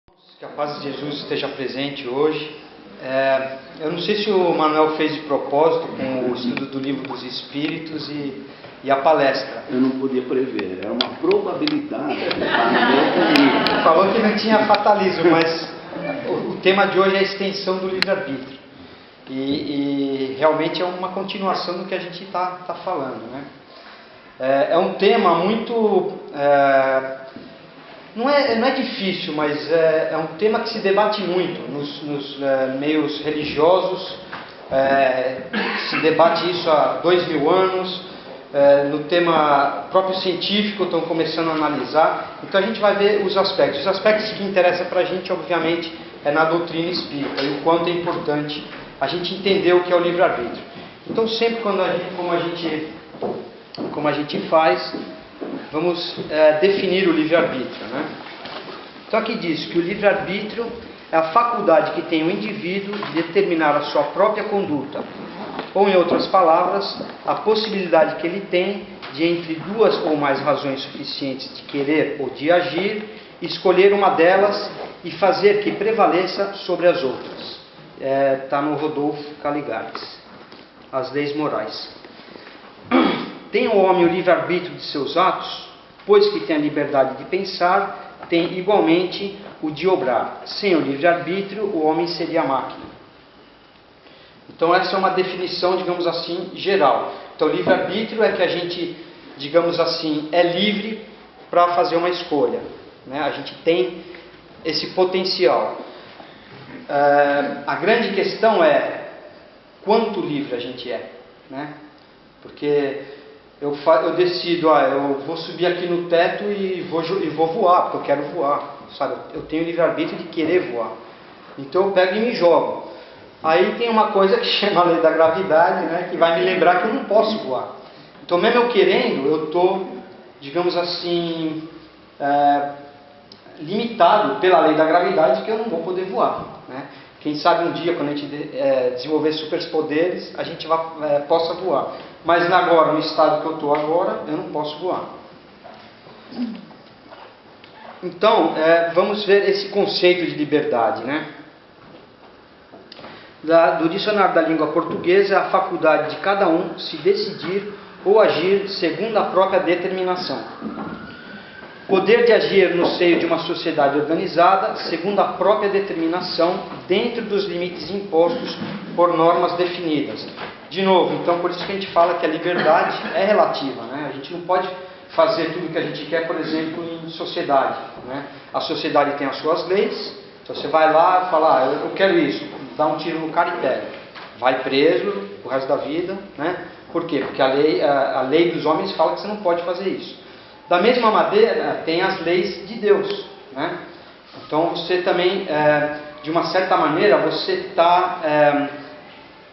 Que a paz de Jesus esteja presente hoje. Eu não sei se o Manuel fez de propósito com o estudo do Livro dos Espíritos e a palestra. Eu não podia prever, era uma probabilidade. Comigo. Falou que não tinha fatalismo, mas o tema de hoje é a extensão do livre-arbítrio. E realmente é uma continuação do que a gente está falando, né? É um tema muito... Não é difícil, mas é um tema que se debate muito nos meios religiosos, se debate isso há 2000 anos, no tema próprio científico estão começando a analisar. Então a gente vai ver os aspectos. Os aspectos que interessam para a gente, obviamente, é na doutrina espírita e o quanto é importante a gente entender o que é o livre-arbítrio. Então sempre como a gente faz, vamos definir o livre-arbítrio, né? Então aqui diz que o livre-arbítrio é a faculdade que tem o indivíduo de determinar a sua própria conduta, ou em outras palavras, a possibilidade que ele tem de, entre duas ou mais razões suficientes de querer ou de agir, escolher uma delas e fazer que prevaleça sobre as outras. Está no Rodolfo Caligares, As Leis Morais. Tem o homem o livre-arbítrio de seus atos, pois que tem a liberdade de pensar, tem igualmente o de obrar. Sem o livre-arbítrio, o homem seria máquina. Então essa é uma definição, digamos assim, geral. Então livre-arbítrio é que a gente, digamos assim, é livre para fazer uma escolha, né? A gente tem esse potencial. A grande questão é quanto livre a gente é, né? Porque eu decido, eu vou subir aqui no teto e vou voar, porque eu quero voar, sabe? Eu tenho livre-arbítrio de querer voar. Então eu pego e me jogo. Aí tem uma coisa que chama a lei da gravidade, né? Que vai me lembrar que eu não posso voar. Então mesmo eu querendo, eu estou, digamos assim, limitado pela lei da gravidade, que eu não vou poder voar, né? Quem sabe um dia, quando a gente desenvolver superpoderes, a gente possa voar. Mas agora, no estado que eu estou agora, eu não posso voar. Então, vamos ver esse conceito de liberdade, né? Do dicionário da língua portuguesa, é a faculdade de cada um se decidir ou agir segundo a própria determinação. Poder de agir no seio de uma sociedade organizada, segundo a própria determinação, dentro dos limites impostos por normas definidas. De novo, então por isso que a gente fala que a liberdade é relativa, né? A gente não pode fazer tudo o que a gente quer, por exemplo, em sociedade, né? A sociedade tem as suas leis, então você vai lá e fala, eu quero isso, dá um tiro no cara e pega. Vai preso o resto da vida, né? Por quê? Porque a lei dos homens fala que você não pode fazer isso. Da mesma maneira, tem as leis de Deus, né? Então você também, de uma certa maneira, você está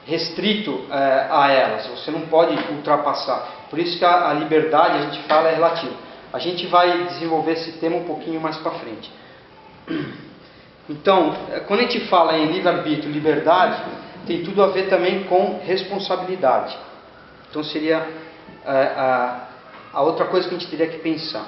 restrito a elas, você não pode ultrapassar. Por isso que a liberdade, a gente fala, é relativa. A gente vai desenvolver esse tema um pouquinho mais para frente. Então, quando a gente fala em livre-arbítrio, liberdade, tem tudo a ver também com responsabilidade. Então seria a outra coisa que a gente teria que pensar.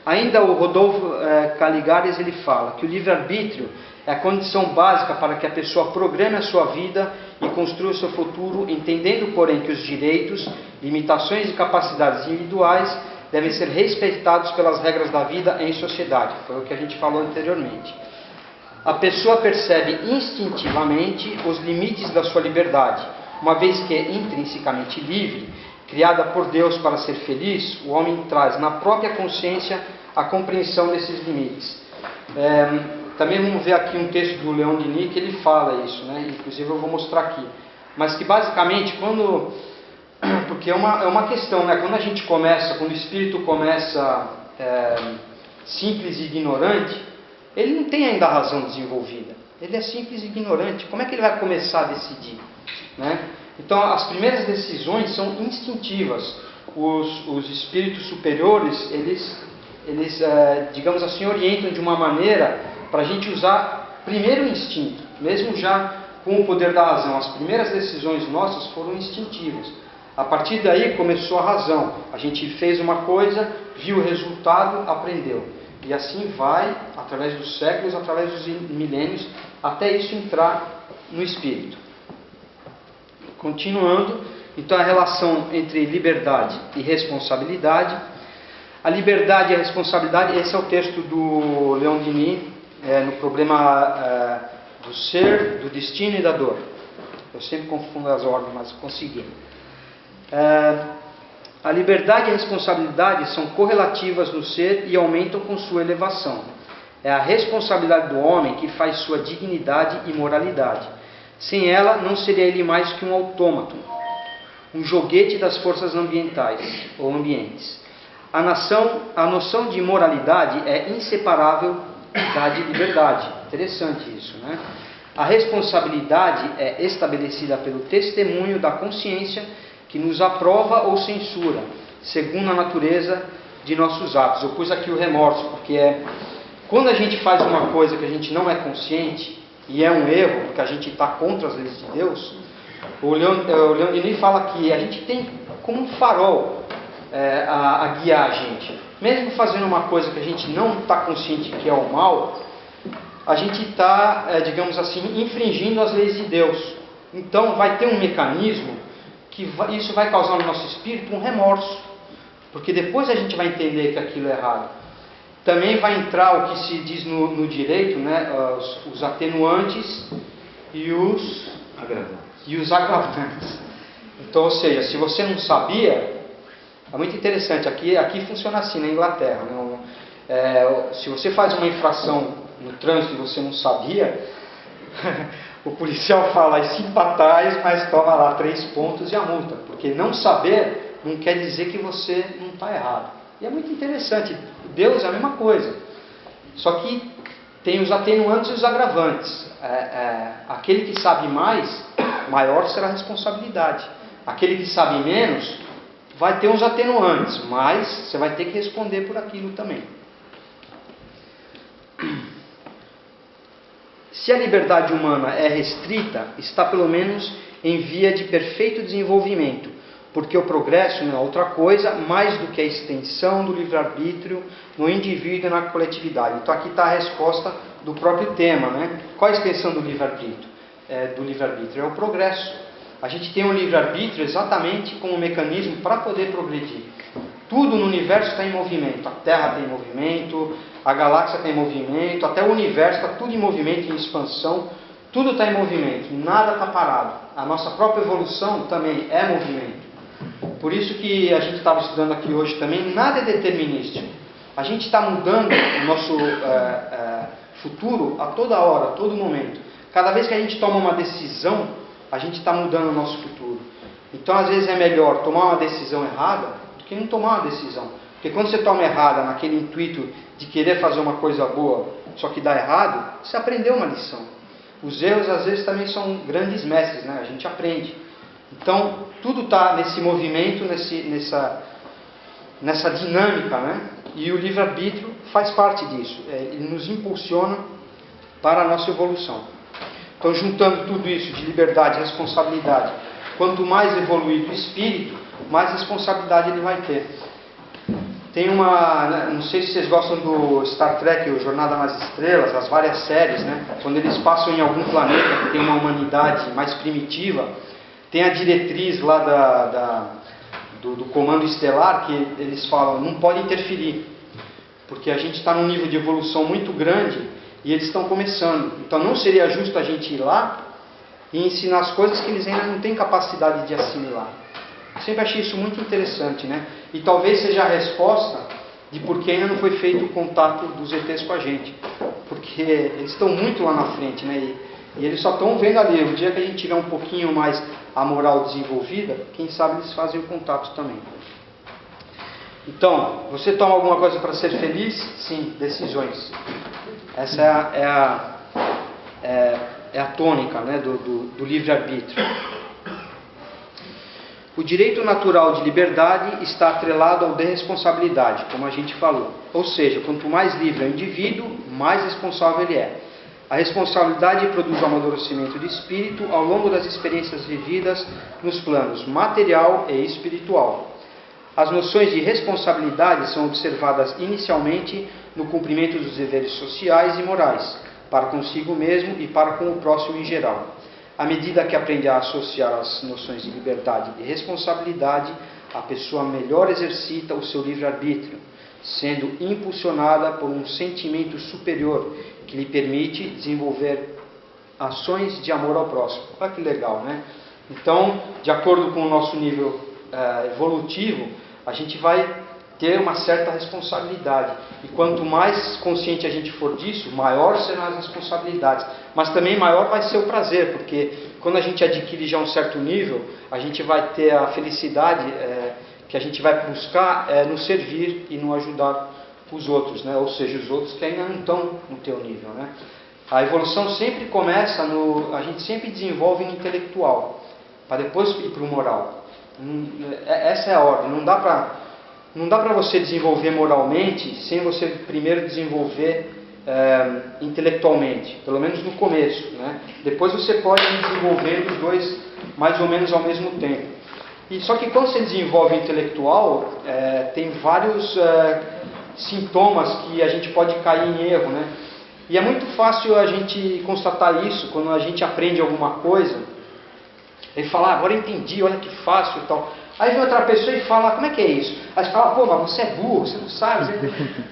Ainda o Rodolfo Caligares, ele fala que o livre-arbítrio é a condição básica para que a pessoa programe a sua vida e construa o seu futuro, entendendo, porém, que os direitos, limitações e capacidades individuais devem ser respeitados pelas regras da vida em sociedade. Foi o que a gente falou anteriormente. A pessoa percebe instintivamente os limites da sua liberdade, uma vez que é intrinsecamente livre. Criada por Deus para ser feliz, o homem traz na própria consciência a compreensão desses limites. Também vamos ver aqui um texto do Leon Denis que ele fala isso, né? Inclusive eu vou mostrar aqui. Mas que basicamente, porque é uma questão, né? Quando o espírito começa simples e ignorante, ele não tem ainda a razão desenvolvida. Ele é simples e ignorante. Como é que ele vai começar a decidir, né? Então, as primeiras decisões são instintivas. Os espíritos superiores, eles digamos assim, orientam de uma maneira para a gente usar primeiro o instinto, mesmo já com o poder da razão. As primeiras decisões nossas foram instintivas. A partir daí começou a razão. A gente fez uma coisa, viu o resultado, aprendeu. E assim vai, através dos séculos, através dos milênios, até isso entrar no espírito. Continuando, então a relação entre liberdade e responsabilidade. A liberdade e a responsabilidade, esse é o texto do Leon Denis, no problema do ser, do destino e da dor. Eu sempre confundo as ordens, mas consegui. A liberdade e a responsabilidade são correlativas no ser e aumentam com sua elevação. É a responsabilidade do homem que faz sua dignidade e moralidade. Sem ela, não seria ele mais que um autômato, um joguete das forças ambientais ou ambientes. A noção de moralidade é inseparável da de liberdade. Interessante isso, né? A responsabilidade é estabelecida pelo testemunho da consciência que nos aprova ou censura, segundo a natureza de nossos atos. Eu pus aqui o remorso, porque quando a gente faz uma coisa que a gente não é consciente, e é um erro, porque a gente está contra as leis de Deus, o Leon Denis fala que a gente tem como um farol a guiar a gente. Mesmo fazendo uma coisa que a gente não está consciente que é o mal, a gente está, digamos assim, infringindo as leis de Deus. Então vai ter um mecanismo que isso vai causar no nosso espírito um remorso, porque depois a gente vai entender que aquilo é errado. Também vai entrar o que se diz no direito, né, os atenuantes e os agravantes. Então, ou seja, se você não sabia, é muito interessante, aqui funciona assim na Inglaterra, né? Se você faz uma infração no trânsito e você não sabia, o policial fala, e simpatais, mas toma lá 3 pontos e a multa, porque não saber não quer dizer que você não está errado. E é muito interessante, Deus é a mesma coisa, só que tem os atenuantes e os agravantes. Aquele que sabe mais, maior será a responsabilidade. Aquele que sabe menos, vai ter uns atenuantes, mas você vai ter que responder por aquilo também. Se a liberdade humana é restrita, está pelo menos em via de perfeito desenvolvimento, porque o progresso não é outra coisa mais do que a extensão do livre-arbítrio no indivíduo e na coletividade. Então aqui está a resposta do próprio tema, né? Qual a extensão do livre-arbítrio? É o progresso. A gente tem um livre-arbítrio exatamente como um mecanismo para poder progredir. Tudo no universo está em movimento. A Terra está em movimento, a galáxia está em movimento, até o universo está tudo em movimento, em expansão. Tudo está em movimento, nada está parado. A nossa própria evolução também é movimento. Por isso que a gente estava estudando aqui hoje também, nada é determinístico. A gente está mudando o nosso futuro a toda hora, a todo momento. Cada vez que a gente toma uma decisão, a gente está mudando o nosso futuro. Então, às vezes é melhor tomar uma decisão errada do que não tomar uma decisão. Porque quando você toma errada naquele intuito de querer fazer uma coisa boa, só que dá errado, você aprendeu uma lição. Os erros, às vezes, também são grandes mestres, né? A gente aprende. Então, tudo está nesse movimento, nessa dinâmica, né? E o livre-arbítrio faz parte disso. Ele nos impulsiona para a nossa evolução. Então, juntando tudo isso de liberdade e responsabilidade, quanto mais evoluído o espírito, mais responsabilidade ele vai ter. Tem não sei se vocês gostam do Star Trek, o Jornada nas Estrelas, as várias séries, né? Quando eles passam em algum planeta que tem uma humanidade mais primitiva, tem a diretriz lá do comando estelar que eles falam, não pode interferir, porque a gente está num nível de evolução muito grande e eles estão começando. Então não seria justo a gente ir lá e ensinar as coisas que eles ainda não têm capacidade de assimilar. Eu sempre achei isso muito interessante, né? E talvez seja a resposta de por que ainda não foi feito o contato dos ETs com a gente. Porque eles estão muito lá na frente, né? E eles só estão vendo ali. O dia que a gente tiver um pouquinho mais a moral desenvolvida, quem sabe eles fazem o contato também. Então, você toma alguma coisa para ser feliz? Sim, decisões. Essa é a tônica, né, do livre-arbítrio. O direito natural de liberdade está atrelado ao de responsabilidade, como a gente falou. Ou seja, quanto mais livre é o indivíduo, mais responsável ele é. A responsabilidade produz o amadurecimento de espírito ao longo das experiências vividas nos planos material e espiritual. As noções de responsabilidade são observadas inicialmente no cumprimento dos deveres sociais e morais, para consigo mesmo e para com o próximo em geral. À medida que aprende a associar as noções de liberdade e responsabilidade, a pessoa melhor exercita o seu livre-arbítrio, sendo impulsionada por um sentimento superior que lhe permite desenvolver ações de amor ao próximo. Olha que legal, né? Então, de acordo com o nosso nível evolutivo, a gente vai ter uma certa responsabilidade. E quanto mais consciente a gente for disso, maior serão as responsabilidades. Mas também maior vai ser o prazer, porque quando a gente adquire já um certo nível, a gente vai ter a felicidade que a gente vai buscar no servir e no ajudar os outros, né? Ou seja, os outros que ainda não estão no teu nível, né? A evolução sempre começa a gente sempre desenvolve no intelectual, para depois ir para o moral. Essa é a ordem. Não dá para você desenvolver moralmente sem você primeiro desenvolver intelectualmente, pelo menos no começo, né? Depois você pode ir desenvolvendo os dois mais ou menos ao mesmo tempo. E só que quando você desenvolve o intelectual, tem vários sintomas que a gente pode cair em erro, né? E é muito fácil a gente constatar isso quando a gente aprende alguma coisa. Ele fala, agora eu entendi, olha que fácil e tal. Aí vem outra pessoa e fala, como é que é isso? Aí você fala, pô, mas você é burro, você não sabe.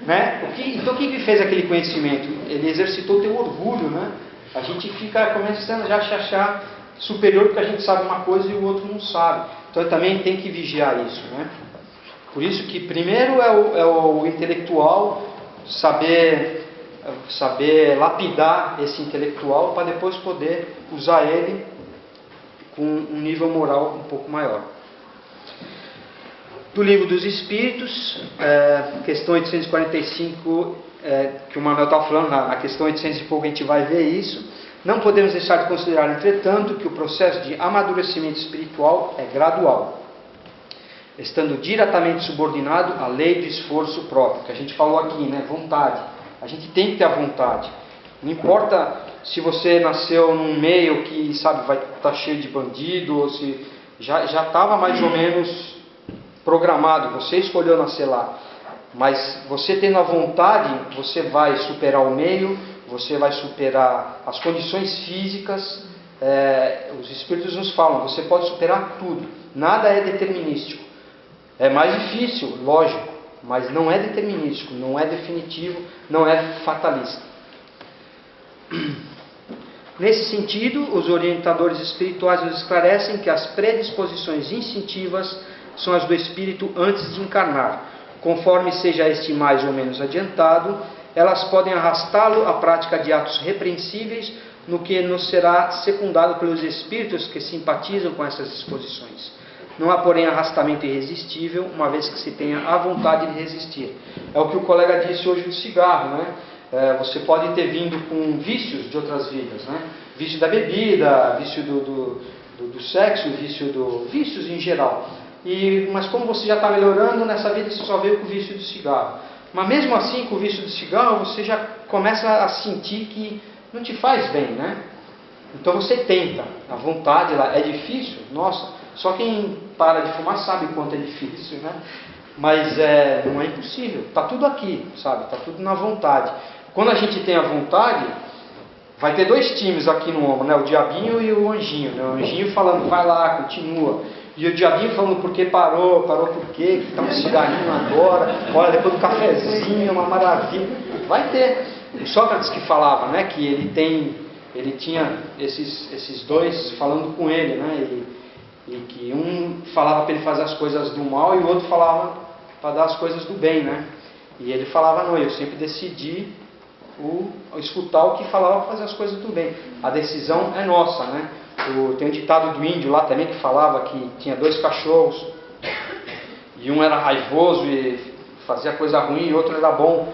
Né? Então o que fez aquele conhecimento? Ele exercitou o teu orgulho, né? A gente fica começando já a se achar superior porque a gente sabe uma coisa e o outro não sabe. Então também tem que vigiar isso, né? Por isso que primeiro é o intelectual saber lapidar esse intelectual para depois poder usar ele com um nível moral um pouco maior. Do Livro dos Espíritos, questão 845, que o Manuel está falando, na questão 800 e pouco a gente vai ver isso. Não podemos deixar de considerar, entretanto, que o processo de amadurecimento espiritual é gradual, estando diretamente subordinado à lei do esforço próprio, que a gente falou aqui, né? Vontade. A gente tem que ter a vontade. Não importa se você nasceu num meio que, sabe, vai estar cheio de bandido, ou se já estava mais ou menos programado, você escolheu nascer lá. Mas você tendo a vontade, você vai superar o meio, você vai superar as condições físicas. Os Espíritos nos falam, você pode superar tudo. Nada é determinístico. É mais difícil, lógico, mas não é determinístico, não é definitivo, não é fatalista. Nesse sentido, os orientadores espirituais nos esclarecem que as predisposições instintivas são as do espírito antes de encarnar. Conforme seja este mais ou menos adiantado, elas podem arrastá-lo à prática de atos repreensíveis, no que nos será secundado pelos espíritos que simpatizam com essas disposições. Não há, porém, arrastamento irresistível, uma vez que se tenha a vontade de resistir. É o que o colega disse hoje do cigarro, né? Você pode ter vindo com vícios de outras vidas, né? Vício da bebida, vício do sexo, vícios em geral. Mas como você já está melhorando, nessa vida você só veio com o vício do cigarro. Mas mesmo assim, com o vício do cigarro, você já começa a sentir que não te faz bem, né? Então você tenta, a vontade lá é difícil, nossa, só quem para de fumar sabe o quanto é difícil, né? Mas não é impossível, está tudo aqui, sabe? Está tudo na vontade. Quando a gente tem a vontade, vai ter dois times aqui no ombro, né? O diabinho e o anjinho, né? O anjinho falando, vai lá, continua. E o diabinho falando, por que parou por quê, que está um cigarrinho agora, olha, depois do cafezinho, uma maravilha. Vai ter. O Sócrates que falava, né? Que ele tinha esses dois falando com ele, né? E que um falava para ele fazer as coisas do mal e o outro falava para dar as coisas do bem, né? E ele falava, não, eu sempre decidi escutar o que falava para fazer as coisas do bem. A decisão é nossa, né? Tem um ditado do índio lá também que falava que tinha dois cachorros e um era raivoso e fazia coisa ruim e o outro era bom.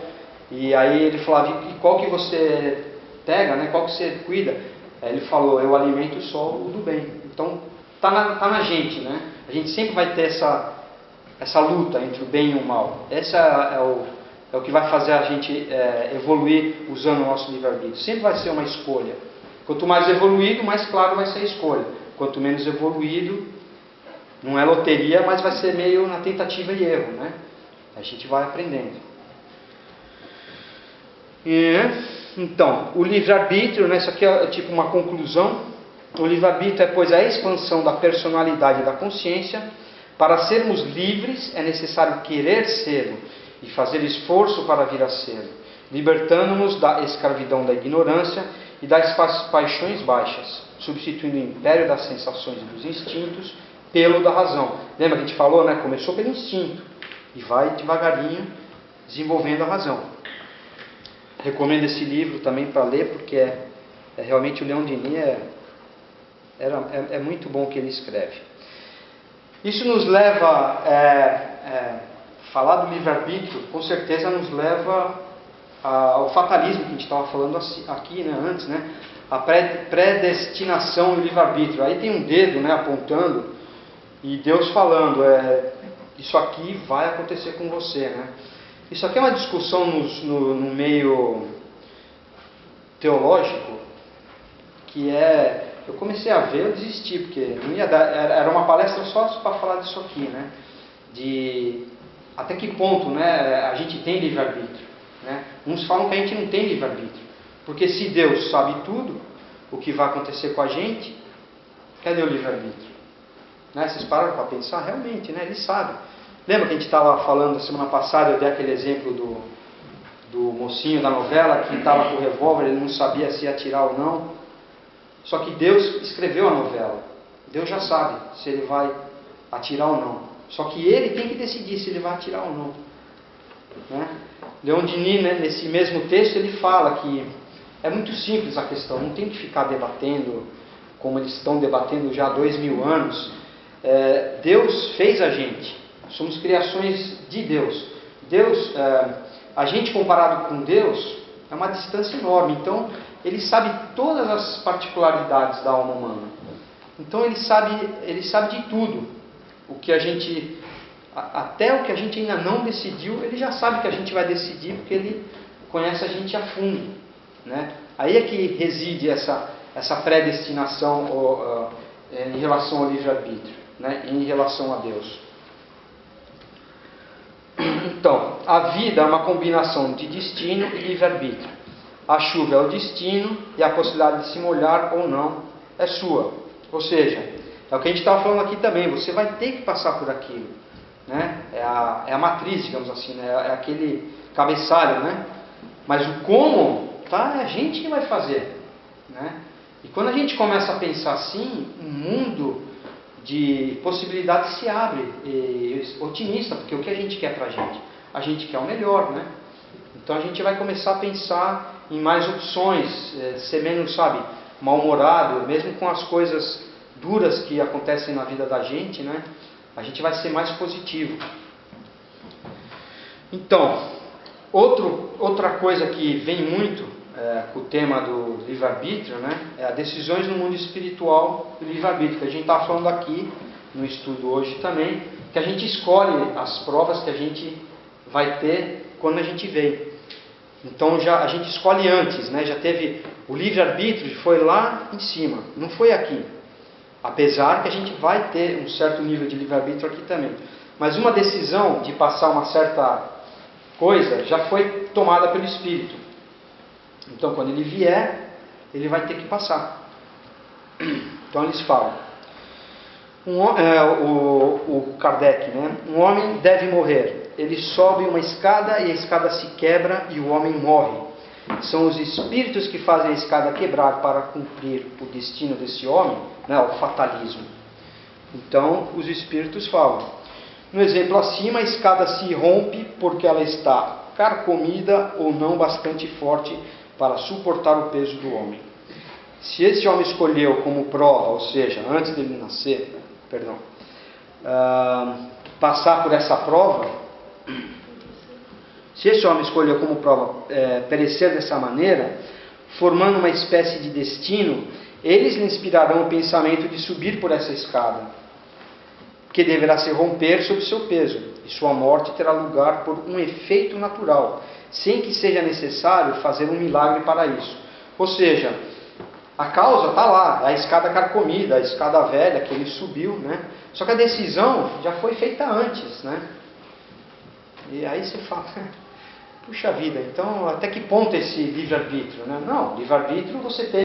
E aí ele falava, e qual que você pega, né? Qual que você cuida? Aí ele falou, eu alimento só o do bem. Então tá na gente, né? A gente sempre vai ter essa luta entre o bem e o mal. Essa é o que vai fazer a gente evoluir usando o nosso livre-arbítrio. Sempre vai ser uma escolha. Quanto mais evoluído, mais claro vai ser a escolha. Quanto menos evoluído, não é loteria, mas vai ser meio na tentativa e erro, né? A gente vai aprendendo. Então, o livre-arbítrio, né, isso aqui é tipo uma conclusão. O livre-arbítrio é, pois, a expansão da personalidade e da consciência. Para sermos livres é necessário querer ser e fazer esforço para vir a ser, libertando-nos da escravidão da ignorância e das paixões baixas, substituindo o império das sensações e dos instintos pelo da razão. Lembra que a gente falou, né? Começou pelo instinto e vai devagarinho desenvolvendo a razão. Recomendo esse livro também para ler, porque realmente o Leon Denis é muito bom o que ele escreve. Isso nos leva, falar do livre-arbítrio, com certeza nos leva ao fatalismo que a gente estava falando aqui, né, antes, né? A predestinação e o livre-arbítrio. Aí tem um dedo, né, apontando e Deus falando, isso aqui vai acontecer com você, né? Isso aqui é uma discussão no meio teológico que eu comecei a ver, eu desisti, porque não ia dar, era uma palestra só para falar disso aqui, né? De até que ponto, né, a gente tem livre-arbítrio, né? Uns falam que a gente não tem livre-arbítrio, porque se Deus sabe tudo o que vai acontecer com a gente, cadê o livre-arbítrio? Né? Vocês pararam para pensar? Realmente, né? Ele sabe. Lembra que a gente estava falando semana passada, eu dei aquele exemplo do mocinho da novela que estava com o revólver, ele não sabia se ia atirar ou não. Só que Deus escreveu a novela. Deus já sabe se ele vai atirar ou não. Só que ele tem que decidir se ele vai atirar ou não. Né? Leon Denis, né, nesse mesmo texto, ele fala que é muito simples a questão. Não tem que ficar debatendo como eles estão debatendo já há 2000 anos. Deus fez a gente. Somos criações de Deus. A gente comparado com Deus é uma distância enorme. Então, ele sabe todas as particularidades da alma humana. Então, ele sabe de tudo. Até o que a gente ainda não decidiu, ele já sabe que a gente vai decidir, porque ele conhece a gente a fundo. Né? Aí é que reside essa predestinação em relação ao livre-arbítrio, né? Em relação a Deus. Então, a vida é uma combinação de destino e livre-arbítrio. A chuva é o destino e a possibilidade de se molhar ou não é sua. Ou seja, é o que a gente estava falando aqui também, você vai ter que passar por aquilo. Né? É a matriz, digamos assim, né? É aquele cabeçalho. Né? Mas o como, tá? É a gente que vai fazer. Né? E quando a gente começa a pensar assim, um mundo de possibilidades se abre, otimista, porque o que a gente quer pra gente? A gente quer o melhor, né? Então a gente vai começar a pensar em mais opções, ser menos, mal-humorado, mesmo com as coisas duras que acontecem na vida da gente, né? A gente vai ser mais positivo. Então, outra coisa que vem muito com o tema do livre-arbítrio, né, é as decisões no mundo espiritual do livre-arbítrio, que a gente está falando aqui no estudo hoje também, que a gente escolhe as provas que a gente vai ter quando a gente veio. Então a gente escolhe antes, né, já teve o livre-arbítrio, foi lá em cima, não foi aqui. Apesar que a gente vai ter um certo nível de livre-arbítrio aqui também. Mas uma decisão de passar uma certa coisa já foi tomada pelo Espírito. Então, quando ele vier, ele vai ter que passar. Então, eles falam. O Kardec, né? Um homem deve morrer. Ele sobe uma escada e a escada se quebra e o homem morre. São os espíritos que fazem a escada quebrar para cumprir o destino desse homem, né? O fatalismo. Então, os espíritos falam. No exemplo acima, a escada se rompe porque ela está carcomida ou não bastante forte para suportar o peso do homem. Se esse homem escolheu como prova, ou seja, antes dele nascer, passar por essa prova, se esse homem escolheu como prova perecer dessa maneira, formando uma espécie de destino, eles lhe inspirarão o pensamento de subir por essa escada, que deverá se romper sob seu peso, e sua morte terá lugar por um efeito natural, sem que seja necessário fazer um milagre para isso. Ou seja, a causa está lá, a escada carcomida, a escada velha que ele subiu, né? Só que a decisão já foi feita antes, né? E aí você fala, Puxa vida, então até que ponto esse livre-arbítrio? Né? Não, livre-arbítrio você tem